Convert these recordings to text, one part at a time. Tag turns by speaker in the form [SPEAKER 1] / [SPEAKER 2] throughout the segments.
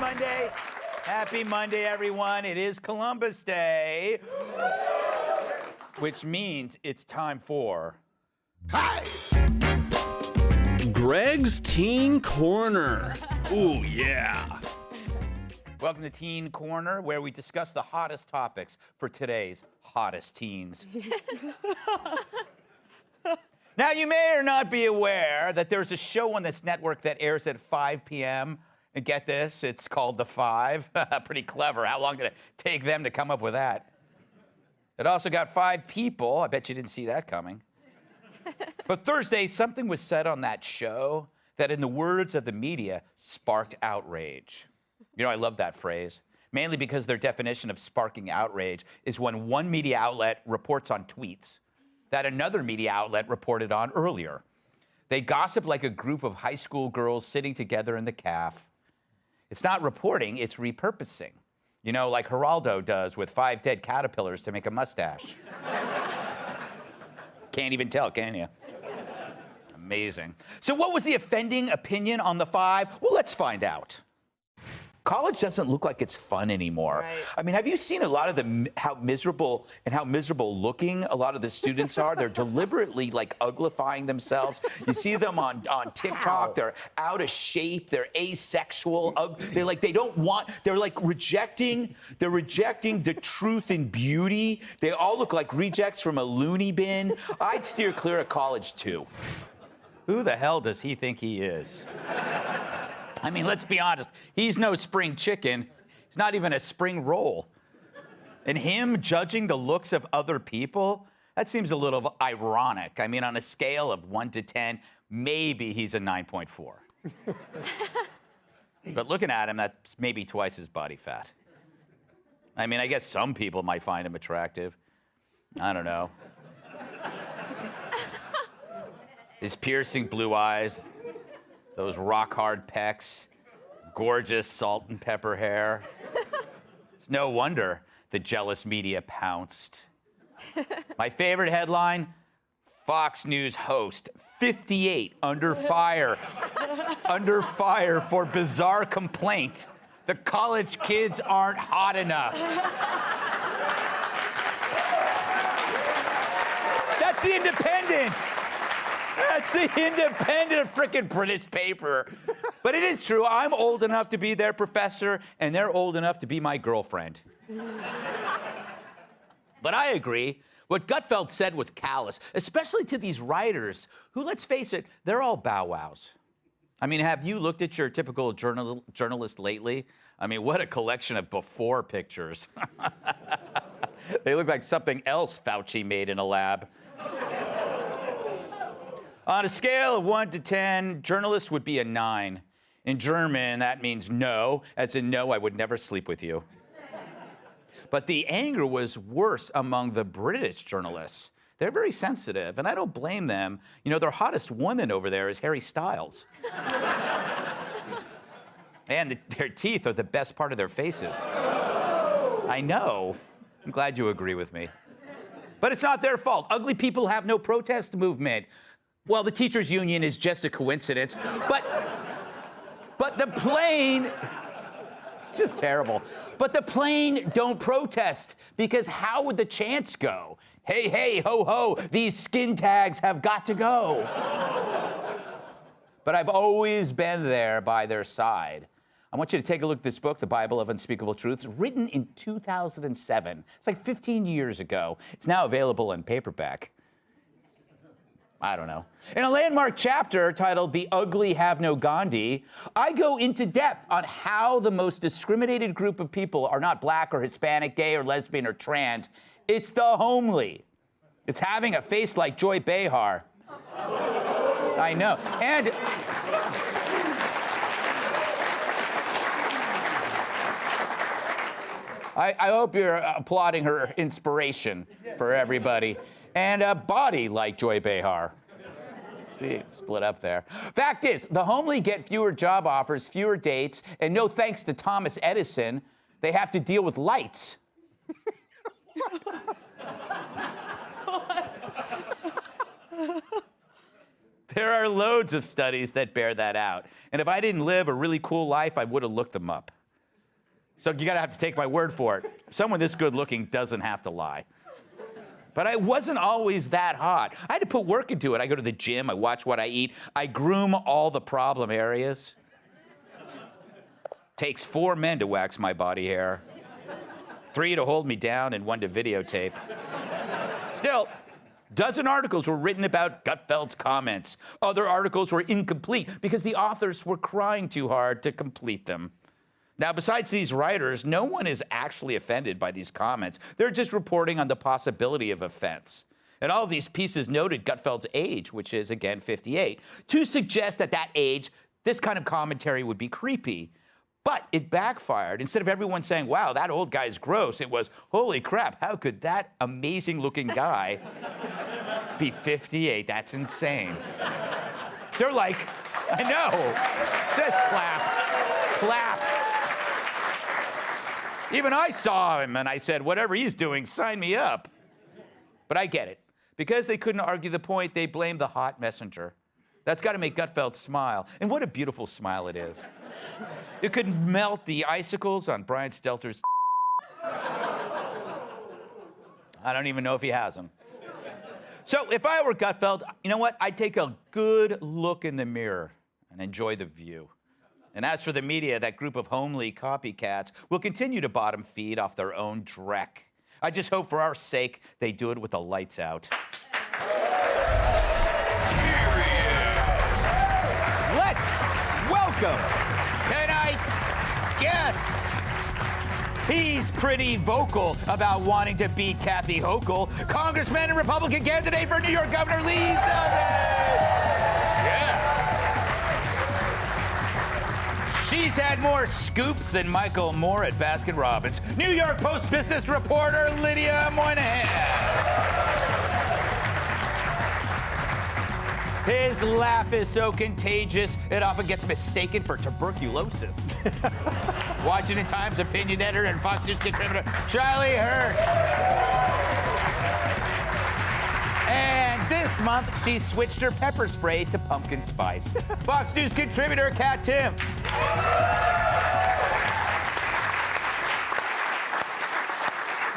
[SPEAKER 1] Monday. Happy Monday, everyone. It is Columbus Day, which means it's time for...
[SPEAKER 2] Hi!
[SPEAKER 3] Greg's Teen Corner. Ooh, yeah.
[SPEAKER 1] Welcome to Teen Corner, where we discuss the hottest topics for today's hottest teens. Now, you may or not be aware that there's a show on this network that airs at 5 p.m. And get this, it's called The Five. Pretty clever. How long did it take them to come up with that? It also got 5 people. I bet you didn't see that coming. But Thursday, something was said on that show that, in the words of the media, sparked outrage. You know, I love that phrase, mainly because their definition of sparking outrage is when one media outlet reports on tweets that another media outlet reported on earlier. They gossip like a group of high school girls sitting together in the caf. It's not reporting, it's repurposing. You know, like Geraldo does with 5 dead caterpillars to make a mustache. Can't even tell, can you? Amazing. So what was the offending opinion on The Five? Well, let's find out. College doesn't look like it's fun anymore.
[SPEAKER 4] Right.
[SPEAKER 1] I mean, have you seen a lot of how miserable looking a lot of the students are? They're deliberately like uglifying themselves. You see them on TikTok.
[SPEAKER 4] Wow.
[SPEAKER 1] They're out of shape. They're asexual. They're rejecting the truth and beauty. They all look like rejects from a loony bin. I'd steer clear of college too. Who the hell does he think he is? I mean, let's be honest. He's no spring chicken. He's not even a spring roll. And him judging the looks of other people, that seems a little ironic. I mean, on a scale of 1 to 10, maybe he's a 9.4. But looking at him, that's maybe twice his body fat. I mean, I guess some people might find him attractive. I don't know. His piercing blue eyes, those rock-hard pecs, gorgeous salt and pepper hair. It's no wonder the jealous media pounced. My favorite headline, Fox News host, 58 under fire. Under fire for bizarre complaint. The college kids aren't hot enough. That's the Independent. That's the independent frickin' British paper. But it is true, I'm old enough to be their professor, and they're old enough to be my girlfriend. But I agree, what Gutfeld said was callous, especially to these writers who, let's face it, they're all bow wows. I mean, have you looked at your typical journalist lately? I mean, what a collection of before pictures. They look like something else Fauci made in a lab. On a scale of 1 to 10, journalist would be a 9. In German, that means no, as in no, I would never sleep with you. But the anger was worse among the British journalists. They're very sensitive, and I don't blame them. You know, their hottest woman over there is Harry Styles. And their teeth are the best part of their faces. I know. I'm glad you agree with me. But it's not their fault. Ugly people have no protest movement. Well, the teachers' union is just a coincidence, but the plain, it's just terrible. But the plain don't protest, because how would the chants go? Hey, hey, ho, ho, these skin tags have got to go. But I've always been there by their side. I want you to take a look at this book, The Bible of Unspeakable Truths, written in 2007. It's like 15 years ago. It's now available in paperback. I don't know. In a landmark chapter titled The Ugly Have No Gandhi, I go into depth on how the most discriminated group of people are not black or Hispanic, gay or lesbian or trans. It's the homely. It's having a face like Joy Behar. I know. And I hope you're applauding her inspiration for everybody. And a body like Joy Behar. See, it's split up there. Fact is, the homely get fewer job offers, fewer dates, and no thanks to Thomas Edison, they have to deal with lights. There are loads of studies that bear that out. And if I didn't live a really cool life, I would have looked them up. So you gotta have to take my word for it. Someone this good looking doesn't have to lie. But I wasn't always that hot. I had to put work into it. I go to the gym, I watch what I eat, I groom all the problem areas. Takes 4 men to wax my body hair. 3 to hold me down and 1 to videotape. Still, dozen articles were written about Gutfeld's comments. Other articles were incomplete because the authors were crying too hard to complete them. Now, besides these writers, no one is actually offended by these comments. They're just reporting on the possibility of offense. And all of these pieces noted Gutfeld's age, which is, again, 58, to suggest at that age, this kind of commentary would be creepy. But it backfired. Instead of everyone saying, wow, that old guy's gross, it was, holy crap, how could that amazing-looking guy be 58? That's insane. They're like, I know, just clap, clap. Even I saw him, and I said, whatever he's doing, sign me up. But I get it. Because they couldn't argue the point, they blamed the hot messenger. That's got to make Gutfeld smile. And what a beautiful smile it is. It could melt the icicles on Brian Stelter's. I don't even know if he has them. So if I were Gutfeld, you know what? I'd take a good look in the mirror and enjoy the view. And as for the media, that group of homely copycats will continue to bottom feed off their own dreck. I just hope for our sake they do it with the lights out. Let's welcome tonight's guests. He's pretty vocal about wanting to beat Kathy Hochul, Congressman and Republican candidate for New York Governor Lee Zeldin. Yeah. She's had more scoops than Michael Moore at Baskin-Robbins. New York Post business reporter Lydia Moynihan. His laugh is so contagious, it often gets mistaken for tuberculosis. Washington Times opinion editor and Fox News contributor Charlie Hertz. And this month, she switched her pepper spray to pumpkin spice. Fox News contributor Kat Tim.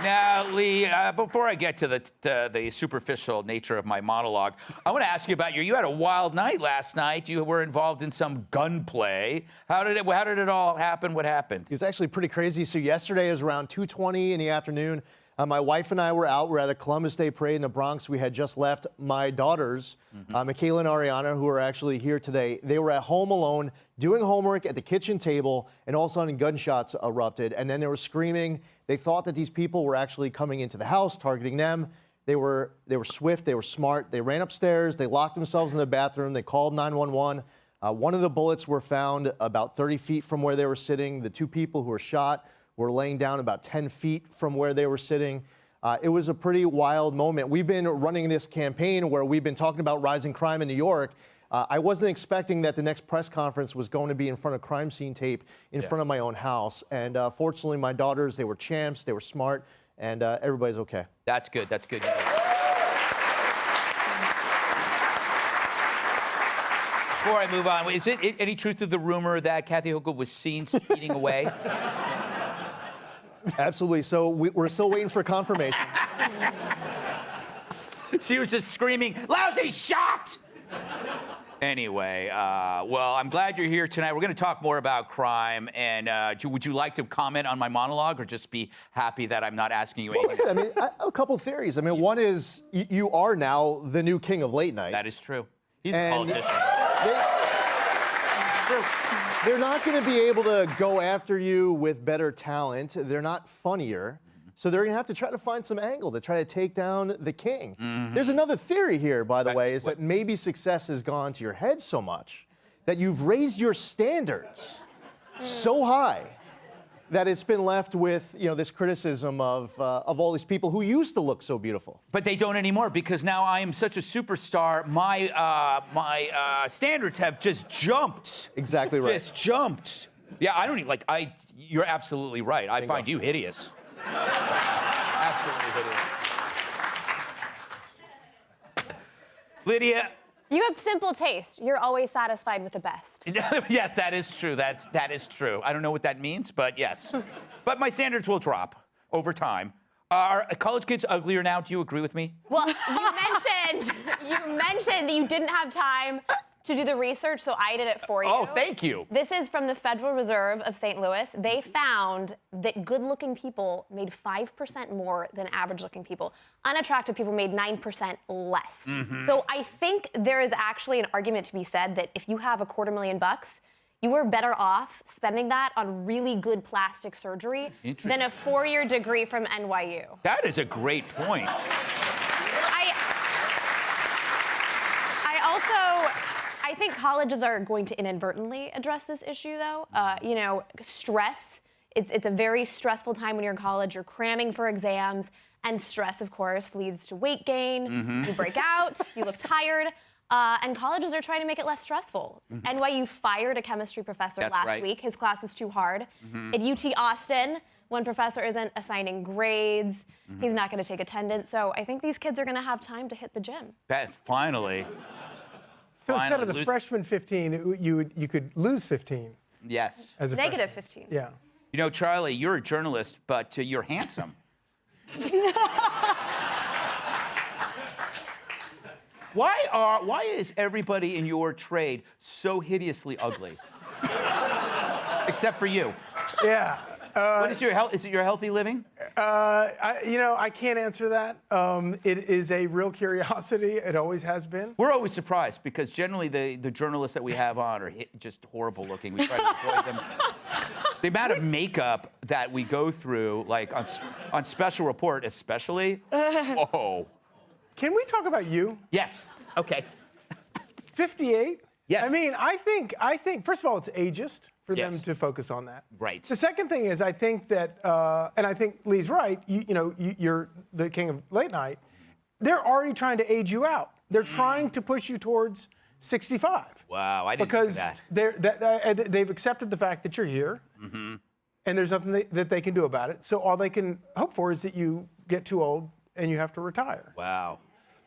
[SPEAKER 1] Now, Lee, before I get to the superficial nature of my monologue, I want to ask you about you had a wild night last night. You were involved in some gunplay. How did it all happen? What happened?
[SPEAKER 2] It was actually pretty crazy. So yesterday is around 2:20 in the afternoon. My wife and I were out. We're at a Columbus Day parade in the Bronx. We had just left. My daughters, Michaela and Ariana, who are actually here today, they were at home alone doing homework at the kitchen table, and all of a sudden gunshots erupted. And then they were screaming. They thought that these people were actually coming into the house, targeting them. They were swift. They were smart. They ran upstairs. They locked themselves in the bathroom. They called 911. One of the bullets were found about 30 feet from where they were sitting. The 2 people who were shot were laying down about 10 feet from where they were sitting. It was a pretty wild moment. We've been running this campaign where we've been talking about rising crime in New York. I wasn't expecting that the next press conference was going to be in front of crime scene tape in front of my own house. And fortunately, my daughters, they were champs, they were smart, and everybody's okay.
[SPEAKER 1] That's good. That's good. Before I move on, is it any truth to the rumor that Kathy Hochul was seen speeding away?
[SPEAKER 2] Absolutely. So we're still waiting for confirmation.
[SPEAKER 1] She was just screaming, "Lousy shot!" Anyway, well, I'm glad you're here tonight. We're going to talk more about crime. And would you like to comment on my monologue, or just be happy that I'm not asking you anything?
[SPEAKER 2] Well, listen, I mean, a couple theories. I mean, one is you are now the new king of late night.
[SPEAKER 1] That is true. He's a politician.
[SPEAKER 2] They're not going to be able to go after you with better talent. They're not funnier. So they're going to have to try to find some angle to try to take down the king. There's another theory here, by the way, is that maybe success has gone to your head so much that you've raised your standards so high that it's been left with, you know, this criticism of all these people who used to look so beautiful.
[SPEAKER 1] But they don't anymore, because now I am such a superstar. My standards have just jumped.
[SPEAKER 2] Exactly right.
[SPEAKER 1] Just jumped. Yeah, I don't even you're absolutely right. I find you hideous. Absolutely hideous. Lydia,
[SPEAKER 4] You have simple taste. You're always satisfied with the best.
[SPEAKER 1] Yes, that is true. That is true. I don't know what that means, but yes. But my standards will drop over time. Are college kids uglier now? Do you agree with me?
[SPEAKER 4] Well, you mentioned that you didn't have time to do the research, so I did it for you.
[SPEAKER 1] Oh, thank you.
[SPEAKER 4] This is from the Federal Reserve of St. Louis. They found that good-looking people made 5% more than average-looking people. Unattractive people made 9% less. So I think there is actually an argument to be said that if you have $250,000, you are better off spending that on really good plastic surgery than a 4-year degree from NYU.
[SPEAKER 1] That is a great point.
[SPEAKER 4] I think colleges are going to inadvertently address this issue, though. Stress. It's a very stressful time when you're in college. You're cramming for exams, and stress, of course, leads to weight gain. You break out. You look tired. And colleges are trying to make it less stressful. NYU fired a chemistry professor last week. His class was too hard. At UT Austin, one professor isn't assigning grades. He's not going to take attendance. So I think these kids are going to have time to hit the gym.
[SPEAKER 1] Finally.
[SPEAKER 5] So instead of the freshman 15, you could lose 15.
[SPEAKER 1] Yes.
[SPEAKER 5] As a
[SPEAKER 4] Negative
[SPEAKER 5] freshman.
[SPEAKER 4] 15.
[SPEAKER 5] Yeah.
[SPEAKER 1] You know, Charlie, you're a journalist, but you're handsome. Why is everybody in your trade so hideously ugly? Except for you.
[SPEAKER 5] Yeah.
[SPEAKER 1] What is your is it your healthy living?
[SPEAKER 5] I can't answer that. It is a real curiosity. It always has been.
[SPEAKER 1] We're always surprised because generally the journalists that we have on are just horrible looking. We try to avoid them. The amount of makeup that we go through, like on Special Report especially, whoa.
[SPEAKER 5] Can we talk about you?
[SPEAKER 1] Yes. Okay.
[SPEAKER 5] 58?
[SPEAKER 1] Yes.
[SPEAKER 5] I mean, I think, first of all, it's ageist for them to focus on that.
[SPEAKER 1] Right.
[SPEAKER 5] The second thing is, I think that, and I think Lee's right, you're the king of late night, they're already trying to age you out. They're trying to push you towards 65.
[SPEAKER 1] Wow, I didn't think of that.
[SPEAKER 5] They've accepted the fact that you're here, and there's nothing that they can do about it. So all they can hope for is that you get too old and you have to retire.
[SPEAKER 1] Wow.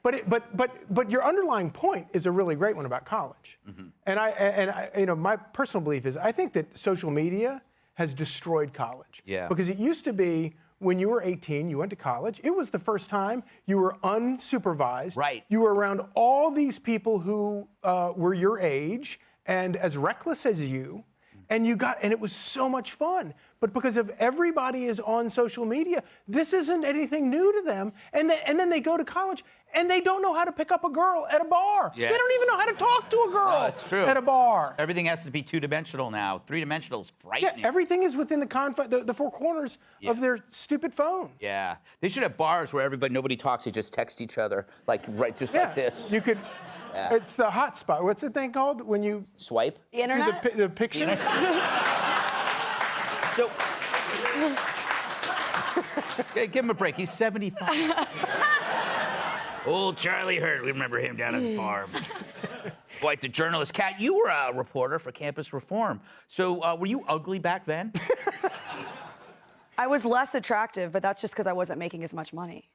[SPEAKER 5] But your underlying point is a really great one about college. And I, my personal belief is I think that social media has destroyed college.
[SPEAKER 1] Yeah.
[SPEAKER 5] Because it used to be when you were 18, you went to college. It was the first time you were unsupervised.
[SPEAKER 1] Right.
[SPEAKER 5] You were around all these people who were your age and as reckless as you. And it was so much fun. But because of everybody is on social media, this isn't anything new to them. And then they go to college and they don't know how to pick up a girl at a bar.
[SPEAKER 1] Yes.
[SPEAKER 5] They don't even know how to talk to a girl
[SPEAKER 1] that's true.
[SPEAKER 5] at a bar.
[SPEAKER 1] Everything has to be two-dimensional now. Three-dimensional is frightening.
[SPEAKER 5] Yeah, everything is within the four corners of their stupid phone.
[SPEAKER 1] Yeah. They should have bars where nobody talks. They just text each other, like like this.
[SPEAKER 5] You could.
[SPEAKER 1] Yeah.
[SPEAKER 5] It's the hotspot. What's the thing called when you
[SPEAKER 1] Swipe?
[SPEAKER 4] The internet?
[SPEAKER 5] do the pictures?
[SPEAKER 1] So, give him a break. He's 75. Old Charlie Hurt. We remember him down at the farm. Boy, the journalist. Kat, you were a reporter for Campus Reform. So were you ugly back then?
[SPEAKER 6] I was less attractive, but that's just because I wasn't making as much money.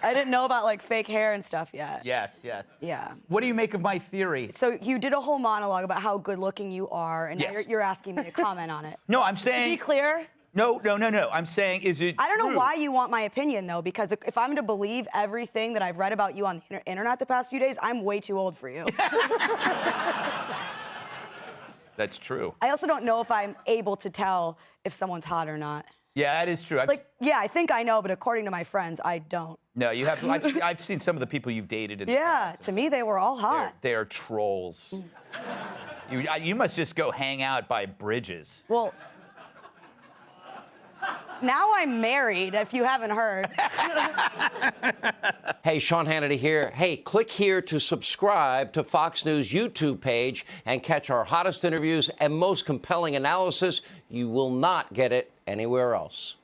[SPEAKER 6] I didn't know about like fake hair and stuff yet.
[SPEAKER 1] Yes.
[SPEAKER 6] Yeah.
[SPEAKER 1] What do you make of my theory?
[SPEAKER 6] So you did a whole monologue about how good looking you are, and now you're asking me to comment on it.
[SPEAKER 1] No, I'm
[SPEAKER 6] To
[SPEAKER 1] saying.
[SPEAKER 6] be clear,
[SPEAKER 1] No. I'm saying, is it
[SPEAKER 6] I don't know
[SPEAKER 1] true?
[SPEAKER 6] why you want my opinion though, because if I'm to believe everything that I've read about you on the internet the past few days, I'm way too old for you.
[SPEAKER 1] That's true.
[SPEAKER 6] I also don't know if I'm able to tell if someone's hot or not.
[SPEAKER 1] Yeah, that is true.
[SPEAKER 6] Yeah, I think I know, but according to my friends, I don't.
[SPEAKER 1] No, you have. I've seen some of the people you've dated in the
[SPEAKER 6] Yeah,
[SPEAKER 1] past.
[SPEAKER 6] to me, they were all hot.
[SPEAKER 1] They are trolls. You must just go hang out by bridges.
[SPEAKER 6] Well, now I'm married, if you haven't heard.
[SPEAKER 7] Hey, Sean Hannity here. Hey, click here to subscribe to Fox News YouTube page and catch our hottest interviews and most compelling analysis. You will not get it anywhere else.